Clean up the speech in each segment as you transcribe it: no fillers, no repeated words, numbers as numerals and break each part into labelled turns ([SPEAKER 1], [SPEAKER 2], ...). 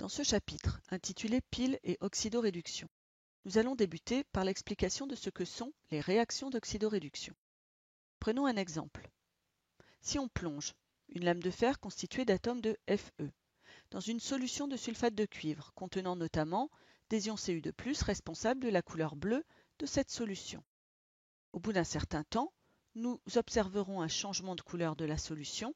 [SPEAKER 1] Dans ce chapitre, intitulé Piles et oxydoréduction, nous allons débuter par l'explication de ce que sont les réactions d'oxydoréduction. Prenons un exemple. Si on plonge une lame de fer constituée d'atomes de Fe dans une solution de sulfate de cuivre contenant notamment des ions Cu2+, responsables de la couleur bleue de cette solution. Au bout d'un certain temps, nous observerons un changement de couleur de la solution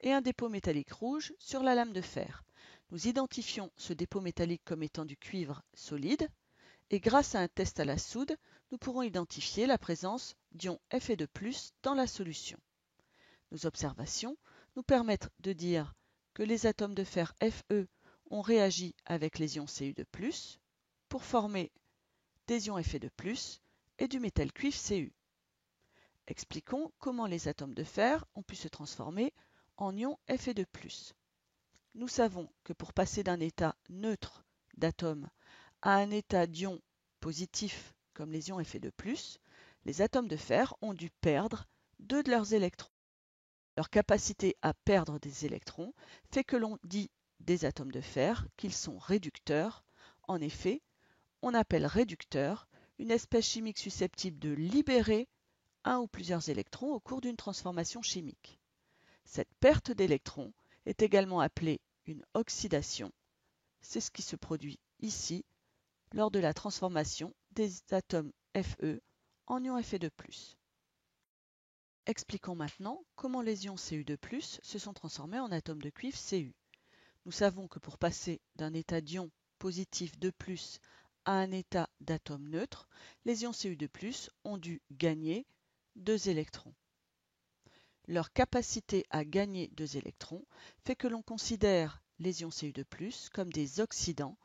[SPEAKER 1] et un dépôt métallique rouge sur la lame de fer. Nous identifions ce dépôt métallique comme étant du cuivre solide et grâce à un test à la soude, nous pourrons identifier la présence d'ions Fe2+ dans la solution. Nos observations nous permettent de dire que les atomes de fer Fe ont réagi avec les ions Cu2+ pour former des ions Fe2+ et du métal cuivre Cu. Expliquons comment les atomes de fer ont pu se transformer en ions Fe2+. Nous savons que pour passer d'un état neutre d'atomes à un état d'ion positif comme les ions Fe2+, les atomes de fer ont dû perdre 2 de leurs électrons. Leur capacité à perdre des électrons fait que l'on dit des atomes de fer qu'ils sont réducteurs. En effet, on appelle réducteur une espèce chimique susceptible de libérer un ou plusieurs électrons au cours d'une transformation chimique. Cette perte d'électrons est également appelée une oxydation. C'est ce qui se produit ici lors de la transformation des atomes Fe en ions Fe2+. Expliquons maintenant comment les ions Cu2+ se sont transformés en atomes de cuivre Cu. Nous savons que pour passer d'un état d'ion positif 2+ à un état d'atome neutre, les ions Cu2+ ont dû gagner 2 électrons. Leur capacité à gagner 2 électrons fait que l'on considère les ions Cu2+ comme des oxydants.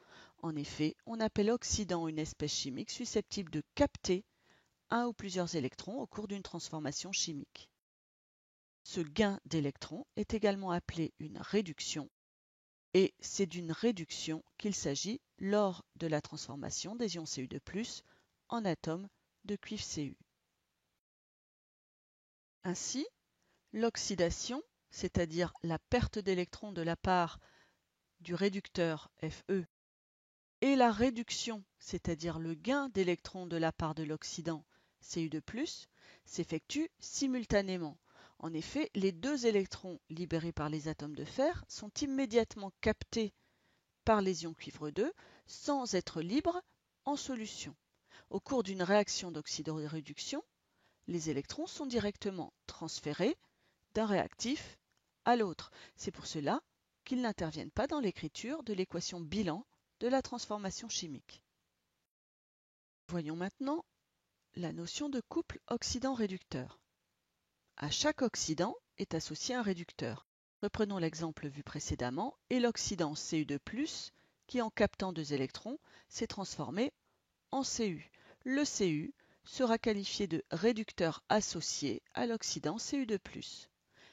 [SPEAKER 1] En effet, on appelle oxydant une espèce chimique susceptible de capter un ou plusieurs électrons au cours d'une transformation chimique. Ce gain d'électrons est également appelé une réduction, et c'est d'une réduction qu'il s'agit lors de la transformation des ions Cu2+ en atomes de cuivre Cu. Ainsi, l'oxydation, c'est-à-dire la perte d'électrons de la part du réducteur Fe, et la réduction, c'est-à-dire le gain d'électrons de la part de l'oxydant Cu2+, s'effectuent simultanément. En effet, les 2 électrons libérés par les atomes de fer sont immédiatement captés par les ions cuivre 2 sans être libres en solution. Au cours d'une réaction d'oxydoréduction, les électrons sont directement transférés d'un réactif à l'autre. C'est pour cela qu'ils n'interviennent pas dans l'écriture de l'équation bilan de la transformation chimique. Voyons maintenant la notion de couple oxydant-réducteur. À chaque oxydant est associé un réducteur. Reprenons l'exemple vu précédemment et l'oxydant Cu2+, qui en captant 2 électrons, s'est transformé en Cu. Le Cu sera qualifié de réducteur associé à l'oxydant Cu2+.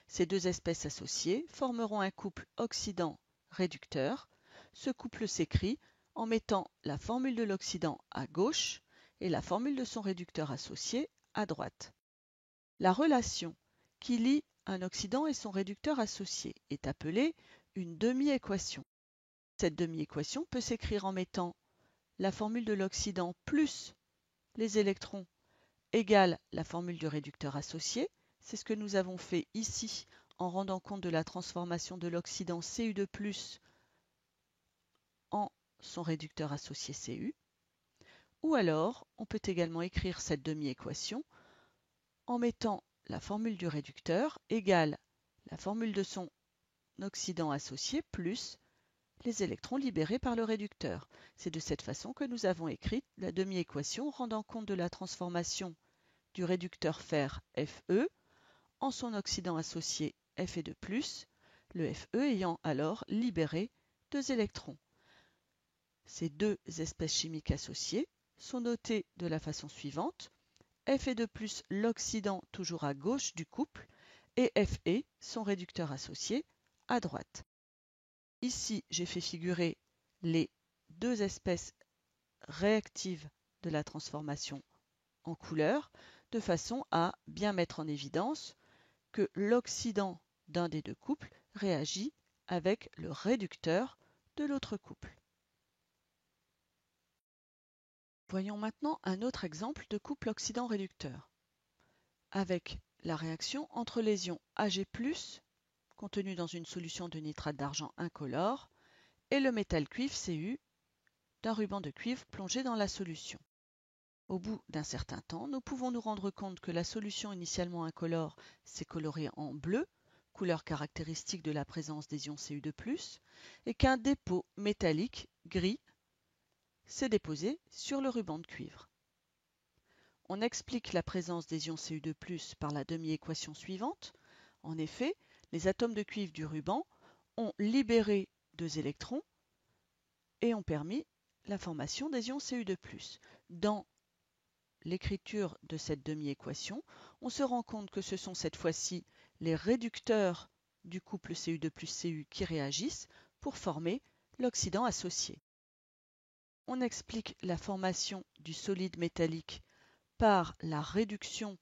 [SPEAKER 1] Ces 2 espèces associées formeront un couple oxydant-réducteur. Ce couple s'écrit en mettant la formule de l'oxydant à gauche et la formule de son réducteur associé à droite. La relation qui lie un oxydant et son réducteur associé est appelée une demi-équation. Cette demi-équation peut s'écrire en mettant la formule de l'oxydant plus les électrons égale la formule du réducteur associé. C'est ce que nous avons fait ici en rendant compte de la transformation de l'oxydant Cu2+ en son réducteur associé Cu. Ou alors, on peut également écrire cette demi-équation en mettant la formule du réducteur égale la formule de son oxydant associé plus les électrons libérés par le réducteur. C'est de cette façon que nous avons écrit la demi-équation rendant compte de la transformation du réducteur fer Fe en son oxydant associé Fe2+, le Fe ayant alors libéré 2 électrons. Ces 2 espèces chimiques associées sont notées de la façon suivante. Fe2+, l'oxydant toujours à gauche du couple, et Fe, son réducteur associé, à droite. Ici, j'ai fait figurer les 2 espèces réactives de la transformation en couleur, de façon à bien mettre en évidence que l'oxydant d'un des 2 couples réagit avec le réducteur de l'autre couple. Voyons maintenant un autre exemple de couple oxydant-réducteur, avec la réaction entre les ions Ag+, contenus dans une solution de nitrate d'argent incolore, et le métal cuivre Cu d'un ruban de cuivre plongé dans la solution. Au bout d'un certain temps, nous pouvons nous rendre compte que la solution initialement incolore s'est colorée en bleu, couleur caractéristique de la présence des ions Cu2+, et qu'un dépôt métallique gris s'est déposé sur le ruban de cuivre. On explique la présence des ions Cu2+ par la demi-équation suivante. En effet, les atomes de cuivre du ruban ont libéré 2 électrons et ont permis la formation des ions Cu2+. Dans l'écriture de cette demi-équation, on se rend compte que ce sont cette fois-ci les réducteurs du couple Cu2+Cu qui réagissent pour former l'oxydant associé. On explique la formation du solide métallique par la réduction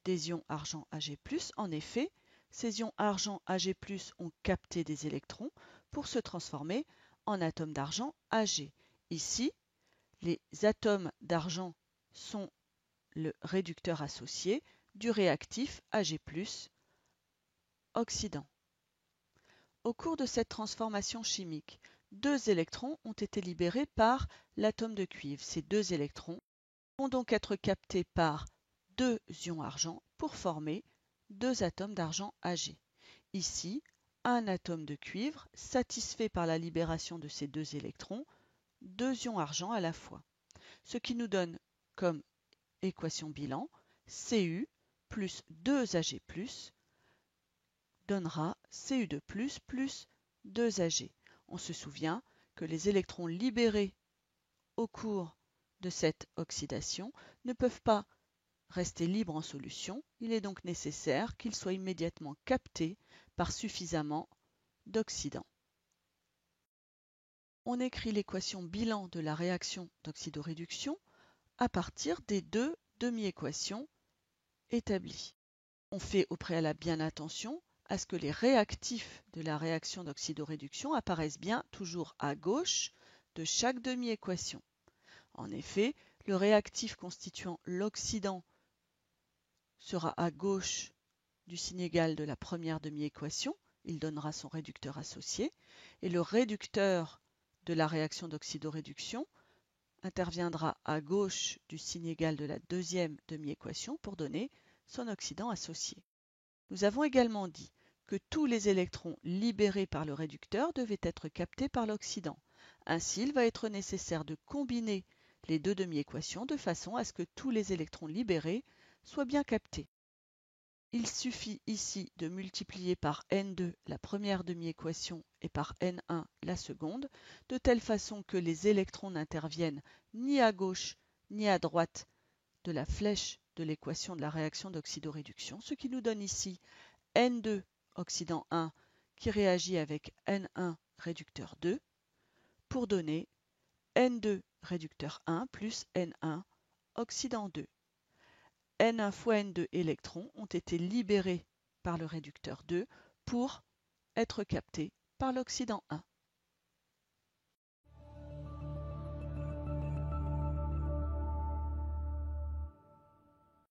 [SPEAKER 1] des ions argent Ag+. En effet, ces ions argent Ag+ ont capté des électrons pour se transformer en atomes d'argent Ag. Ici, les atomes d'argent sont le réducteur associé du réactif Ag+, oxydant. Au cours de cette transformation chimique, 2 électrons ont été libérés par l'atome de cuivre. Ces 2 électrons vont donc être captés par 2 ions argent pour former 2 atomes d'argent Ag. Ici, un atome de cuivre satisfait par la libération de ces 2 électrons, 2 ions argent à la fois. Ce qui nous donne comme équation bilan Cu plus 2Ag+, donnera Cu2+, plus 2Ag. On se souvient que les électrons libérés au cours de cette oxydation ne peuvent pas rester libres en solution. Il est donc nécessaire qu'ils soient immédiatement captés par suffisamment d'oxydants. On écrit l'équation bilan de la réaction d'oxydoréduction à partir des 2 demi-équations établies. On fait au préalable bien attention à ce que les réactifs de la réaction d'oxydoréduction apparaissent bien toujours à gauche de chaque demi-équation. En effet, le réactif constituant l'oxydant sera à gauche du signe égal de la première demi-équation, il donnera son réducteur associé, et le réducteur de la réaction d'oxydoréduction interviendra à gauche du signe égal de la deuxième demi-équation pour donner son oxydant associé. Nous avons également dit que tous les électrons libérés par le réducteur devaient être captés par l'oxydant. Ainsi, il va être nécessaire de combiner les 2 demi-équations de façon à ce que tous les électrons libérés soient bien captés. Il suffit ici de multiplier par N2 la première demi-équation et par N1 la seconde, de telle façon que les électrons n'interviennent ni à gauche ni à droite de la flèche de l'équation de la réaction d'oxydoréduction, ce qui nous donne ici N2 oxydant 1 qui réagit avec N1 réducteur 2 pour donner N2 réducteur 1 plus N1 oxydant 2. N1 fois N2 électrons ont été libérés par le réducteur 2 pour être captés par l'oxydant 1.